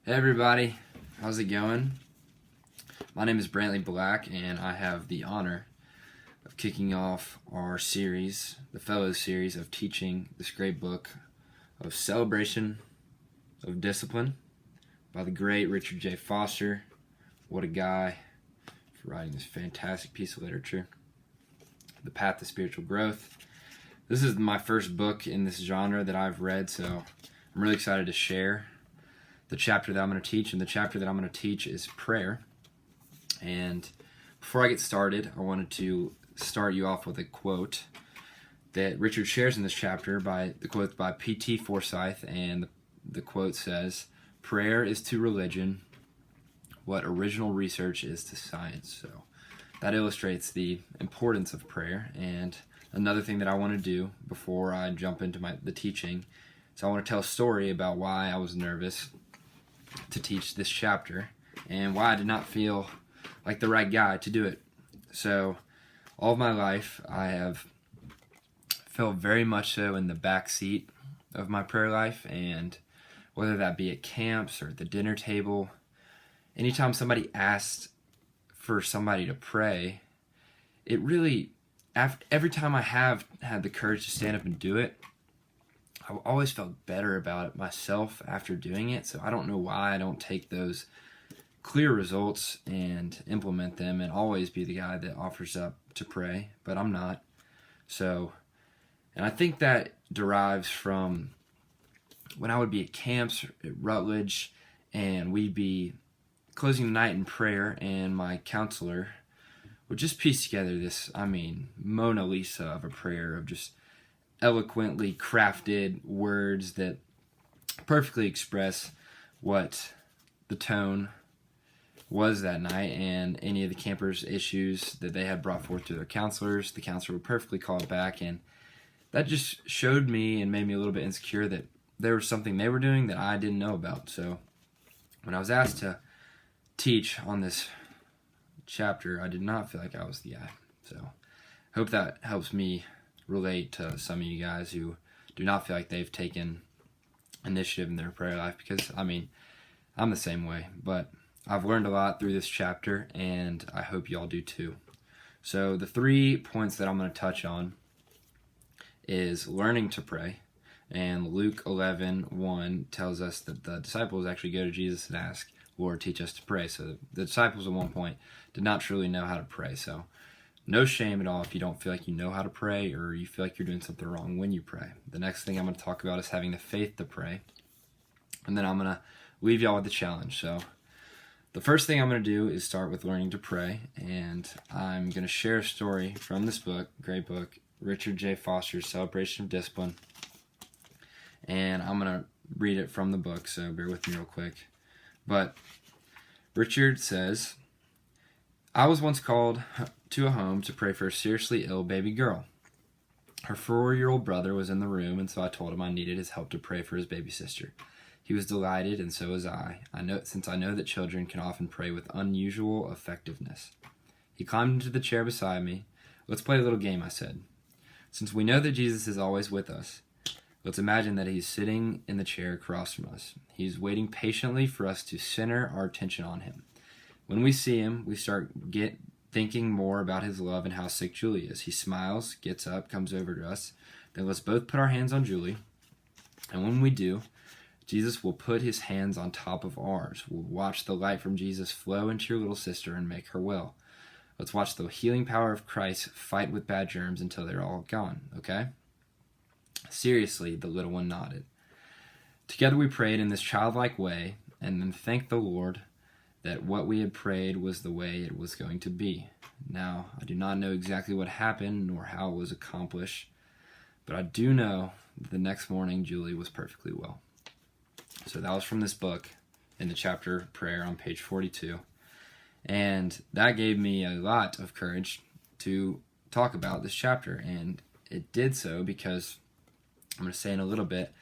Hey everybody, how's it going? My name is Brantley Black, and I have the honor of kicking off our series, the Fellows series, of teaching this great book of Celebration of Discipline by the great Richard J. Foster. What a guy for writing this fantastic piece of literature. The Path to Spiritual Growth. This is my first book in this genre that I've read, so I'm really excited to share the chapter that I'm going to teach, and the chapter that I'm going to teach is prayer. And before I get started, I wanted to start you off with a quote that Richard shares in this chapter. The quote by P.T. Forsyth, and the quote says, "Prayer is to religion what original research is to science." So that illustrates the importance of prayer. And another thing that I want to do before I jump into the teaching is I want to tell a story about why I was nervous to teach this chapter and why I did not feel like the right guy to do it. So all of my life I have felt very much so in the back seat of my prayer life, and whether that be at camps or at the dinner table, anytime somebody asked for somebody to pray, it really, every time I have had the courage to stand up and do it, I've always felt better about it myself after doing it. So I don't know why I don't take those clear results and implement them and always be the guy that offers up to pray, but I'm not. So, and I think that derives from when I would be at camps at Rutledge, and we'd be closing the night in prayer, and my counselor would just piece together this, Mona Lisa of a prayer of just eloquently crafted words that perfectly express what the tone was that night, and any of the campers' issues that they had brought forth to their counselors, the counselor would perfectly call it back. And that just showed me and made me a little bit insecure that there was something they were doing that I didn't know about. So when I was asked to teach on this chapter, I did not feel like I was the guy. So hope that helps me relate to some of you guys who do not feel like they've taken initiative in their prayer life, because I'm the same way, but I've learned a lot through this chapter, and I hope you all do too. So the 3 points that I'm going to touch on is learning to pray, and Luke 11:1 tells us that the disciples actually go to Jesus and ask, "Lord, teach us to pray." So the disciples at one point did not truly know how to pray. So no shame at all if you don't feel like you know how to pray, or you feel like you're doing something wrong when you pray. The next thing I'm going to talk about is having the faith to pray. And then I'm going to leave y'all with the challenge. So the first thing I'm going to do is start with learning to pray. And I'm going to share a story from this book, great book, Richard J. Foster's Celebration of Discipline. And I'm going to read it from the book, so bear with me real quick. But Richard says, "I was once called to a home to pray for a seriously ill baby girl. Her 4-year-old brother was in the room, and so I told him I needed his help to pray for his baby sister. He was delighted, and so was I. Since I know that children can often pray with unusual effectiveness. He climbed into the chair beside me. "Let's play a little game," I said. "Since we know that Jesus is always with us, let's imagine that he's sitting in the chair across from us. He's waiting patiently for us to center our attention on him. When we see him, we start thinking more about his love and how sick Julie is. He smiles, gets up, comes over to us. Then let's both put our hands on Julie. And when we do, Jesus will put his hands on top of ours. We'll watch the light from Jesus flow into your little sister and make her well. Let's watch the healing power of Christ fight with bad germs until they're all gone, okay?" Seriously, the little one nodded. Together we prayed in this childlike way, and then thanked the Lord that what we had prayed was the way it was going to be. Now, I do not know exactly what happened nor how it was accomplished, but I do know that the next morning Julie was perfectly well." So that was from this book in the chapter Prayer on page 42. And that gave me a lot of courage to talk about this chapter. And it did so because, I'm going to say in a little bit,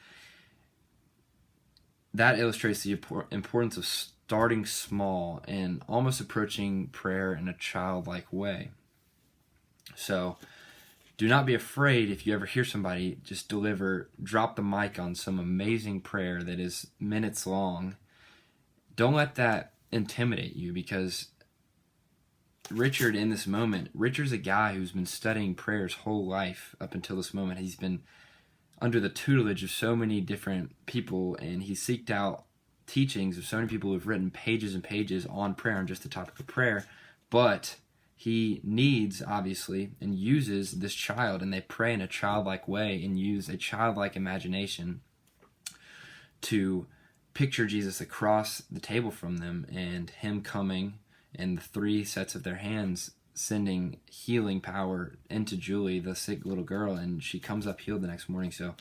that illustrates the importance of starting small and almost approaching prayer in a childlike way. So do not be afraid if you ever hear somebody just drop the mic on some amazing prayer that is minutes long don't let that intimidate you, because Richard, in this moment, Richard's a guy who's been studying prayer his whole life up until this moment. He's been under the tutelage of so many different people, and he seeked out teachings of so many people who've written pages and pages on prayer, on just the topic of prayer. But he needs, obviously, and uses this child, and they pray in a childlike way and use a childlike imagination to picture Jesus across the table from them, and him coming and the three sets of their hands sending healing power into Julie, the sick little girl, and she comes up healed the next morning. So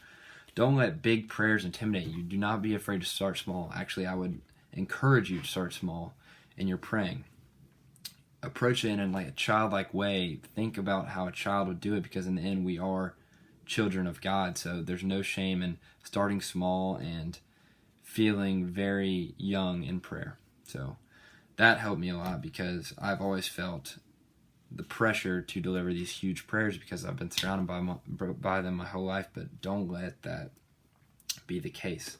don't let big prayers intimidate you. Do not be afraid to start small. Actually, I would encourage you to start small in your praying. Approach it in like a childlike way. Think about how a child would do it, because in the end we are children of God. So there's no shame in starting small and feeling very young in prayer. So that helped me a lot, because I've always felt the pressure to deliver these huge prayers because I've been surrounded by them my whole life. But don't let that be the case.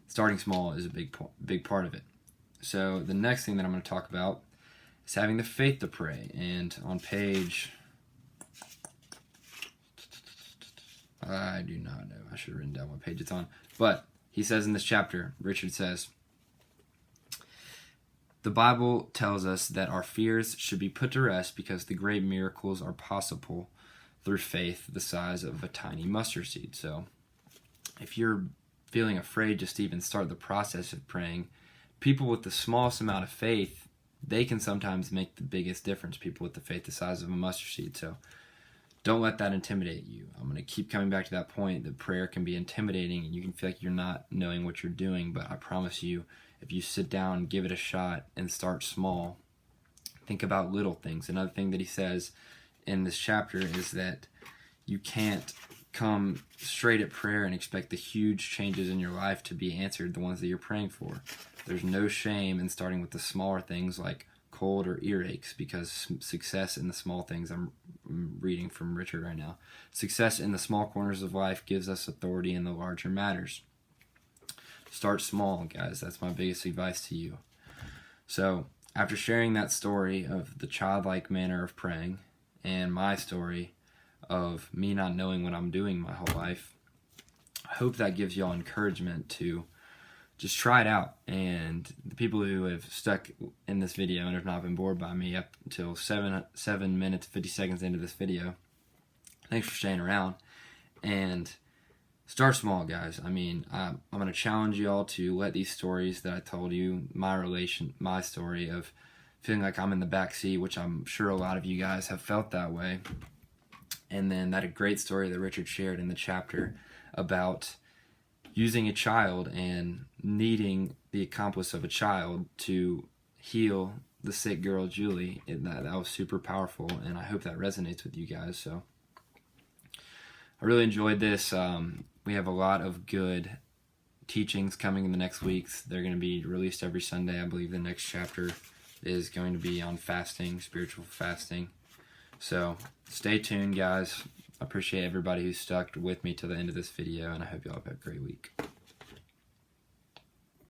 Starting small is a big part of it. So the next thing that I'm going to talk about is having the faith to pray. And on page, I do not know, I should have written down what page it's on, but he says in this chapter, Richard says, the Bible tells us that our fears should be put to rest because the great miracles are possible through faith the size of a tiny mustard seed. So if you're feeling afraid just to even start the process of praying, people with the smallest amount of faith, they can sometimes make the biggest difference, people with the faith the size of a mustard seed. So don't let that intimidate you. I'm going to keep coming back to that point that prayer can be intimidating and you can feel like you're not knowing what you're doing, but I promise you, if you sit down, give it a shot, and start small, think about little things. Another thing that he says in this chapter is that you can't come straight at prayer and expect the huge changes in your life to be answered, the ones that you're praying for. There's no shame in starting with the smaller things like cold or earaches, because success in the small things, I'm reading from Richard right now, success in the small corners of life gives us authority in the larger matters. Start small, guys. That's my biggest advice to you. So after sharing that story of the childlike manner of praying and my story of me not knowing what I'm doing my whole life, I hope that gives y'all encouragement to just try it out. And the people who have stuck in this video and have not been bored by me up until 7 minutes 50 seconds into this video, thanks for staying around. And start small, guys. I mean, I'm going to challenge you all to let these stories that I told you, my story of feeling like I'm in the back seat, which I'm sure a lot of you guys have felt that way. And then that great story that Richard shared in the chapter about using a child and needing the accomplice of a child to heal the sick girl, Julie. That was super powerful, and I hope that resonates with you guys. So I really enjoyed this. We have a lot of good teachings coming in the next weeks. They're going to be released every Sunday. I believe the next chapter is going to be on fasting, spiritual fasting. So stay tuned, guys. I appreciate everybody who stuck with me to the end of this video, and I hope you all have a great week.